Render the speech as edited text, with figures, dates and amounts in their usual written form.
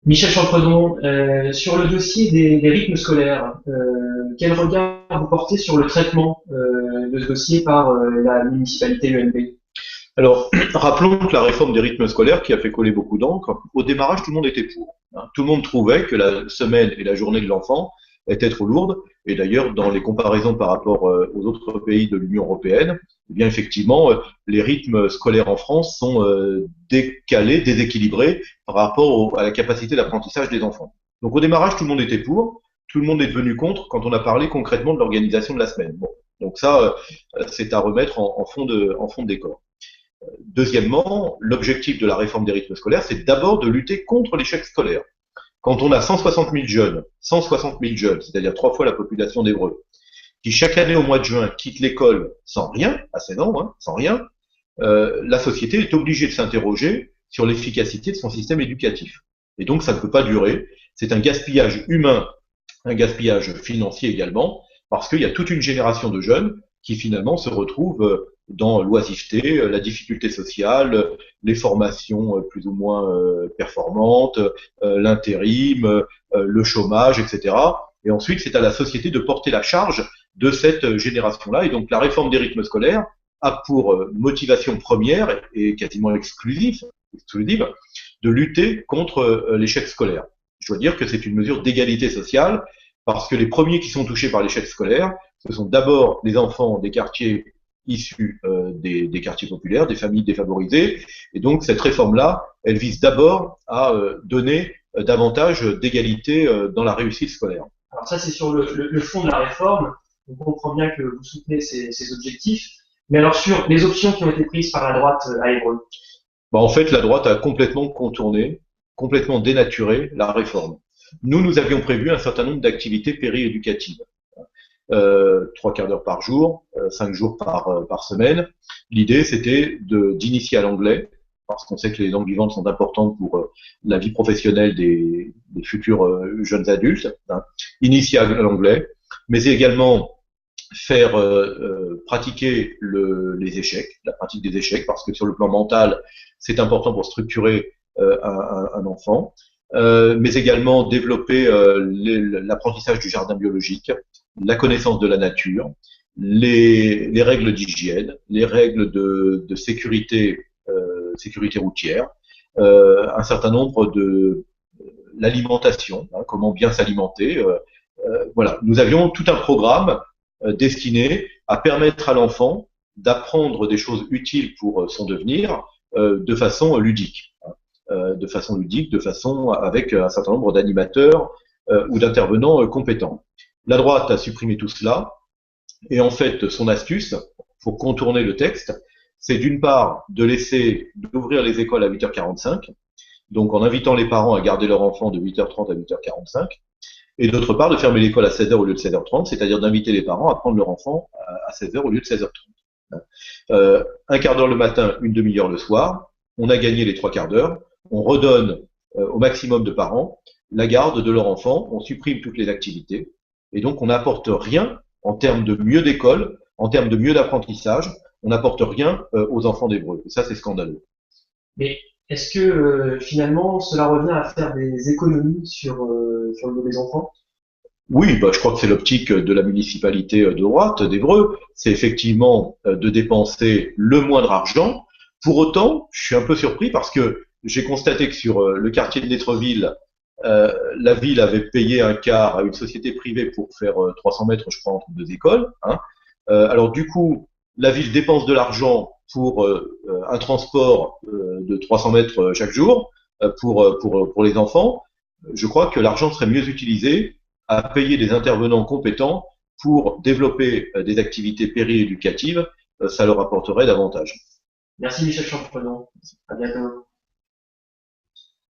Michel Champredon, sur le dossier des rythmes scolaires, quel regard vous portez sur le traitement de ce dossier par la municipalité UNB? Alors, rappelons que la réforme des rythmes scolaires, qui a fait coller beaucoup d'encre, au démarrage, tout le monde était pour. Tout le monde trouvait que la semaine et la journée de l'enfant étaient trop lourdes. Et d'ailleurs, dans les comparaisons par rapport aux autres pays de l'Union européenne, eh bien effectivement, les rythmes scolaires en France sont décalés, déséquilibrés par rapport à la capacité d'apprentissage des enfants. Donc au démarrage, tout le monde était pour. Tout le monde est devenu contre quand on a parlé concrètement de l'organisation de la semaine. Bon, donc ça, c'est à remettre en fond de décor. Deuxièmement, l'objectif de la réforme des rythmes scolaires, c'est d'abord de lutter contre l'échec scolaire. Quand on a 160 000 jeunes, c'est-à-dire 3 fois la population d'Évreux, qui chaque année au mois de juin quittent l'école sans rien, à 16 ans, sans rien, la société est obligée de s'interroger sur l'efficacité de son système éducatif. Et donc ça ne peut pas durer. C'est un gaspillage humain, un gaspillage financier également, parce qu'il y a toute une génération de jeunes qui finalement se retrouvent dans l'oisiveté, la difficulté sociale, les formations plus ou moins performantes, l'intérim, le chômage, etc. Et ensuite, c'est à la société de porter la charge de cette génération-là. Et donc, la réforme des rythmes scolaires a pour motivation première et quasiment exclusive de lutter contre l'échec scolaire. Je dois dire que c'est une mesure d'égalité sociale parce que les premiers qui sont touchés par l'échec scolaire, ce sont d'abord les enfants des quartiers issus des quartiers populaires, des familles défavorisées. Et donc cette réforme-là, elle vise d'abord à donner davantage d'égalité dans la réussite scolaire. Alors ça, c'est sur le fond de la réforme. On comprend bien que vous soutenez ces objectifs. Mais alors sur les options qui ont été prises par la droite à Évreux. Bah, en fait, la droite a complètement contourné, complètement dénaturé la réforme. Nous avions prévu un certain nombre d'activités périéducatives. 3 quarts d'heure par jour, 5 jours par semaine. L'idée, c'était d'initier à l'anglais, parce qu'on sait que les langues vivantes sont importantes pour la vie professionnelle des futurs jeunes adultes. Initier à l'anglais, mais également faire pratiquer les échecs, la pratique des échecs, parce que sur le plan mental, c'est important pour structurer un enfant, mais également développer l'apprentissage du jardin biologique, la connaissance de la nature, les règles d'hygiène, les règles de sécurité routière, un certain nombre de l'alimentation, comment bien s'alimenter. Voilà, nous avions tout un programme destiné à permettre à l'enfant d'apprendre des choses utiles pour son devenir de façon ludique, de façon avec un certain nombre d'animateurs ou d'intervenants compétents. La droite a supprimé tout cela et en fait son astuce pour contourner le texte, c'est d'une part d'ouvrir les écoles à 8h45, donc en invitant les parents à garder leur enfant de 8h30 à 8h45, et d'autre part de fermer l'école à 16h au lieu de 16h30, c'est-à-dire d'inviter les parents à prendre leur enfant à 16h au lieu de 16h30. Un quart d'heure le matin, une demi-heure le soir, on a gagné les 3 quarts d'heure, on redonne au maximum de parents la garde de leur enfant, on supprime toutes les activités, et donc on n'apporte rien en termes de mieux d'école, en termes de mieux d'apprentissage, on n'apporte rien aux enfants d'Évreux. Et ça, c'est scandaleux. Mais est-ce que finalement cela revient à faire des économies sur le dos des enfants? Oui, bah, je crois que c'est l'optique de la municipalité de droite d'Évreux, c'est effectivement de dépenser le moindre argent. Pour autant, je suis un peu surpris parce que j'ai constaté que sur le quartier de Netreville, la ville avait payé un quart à une société privée pour faire 300 mètres, je crois, entre deux écoles. Alors du coup, la ville dépense de l'argent pour un transport de 300 mètres chaque jour pour les enfants. Je crois que l'argent serait mieux utilisé à payer des intervenants compétents pour développer des activités périéducatives, ça leur apporterait davantage. Merci Michel Champredon. À bientôt.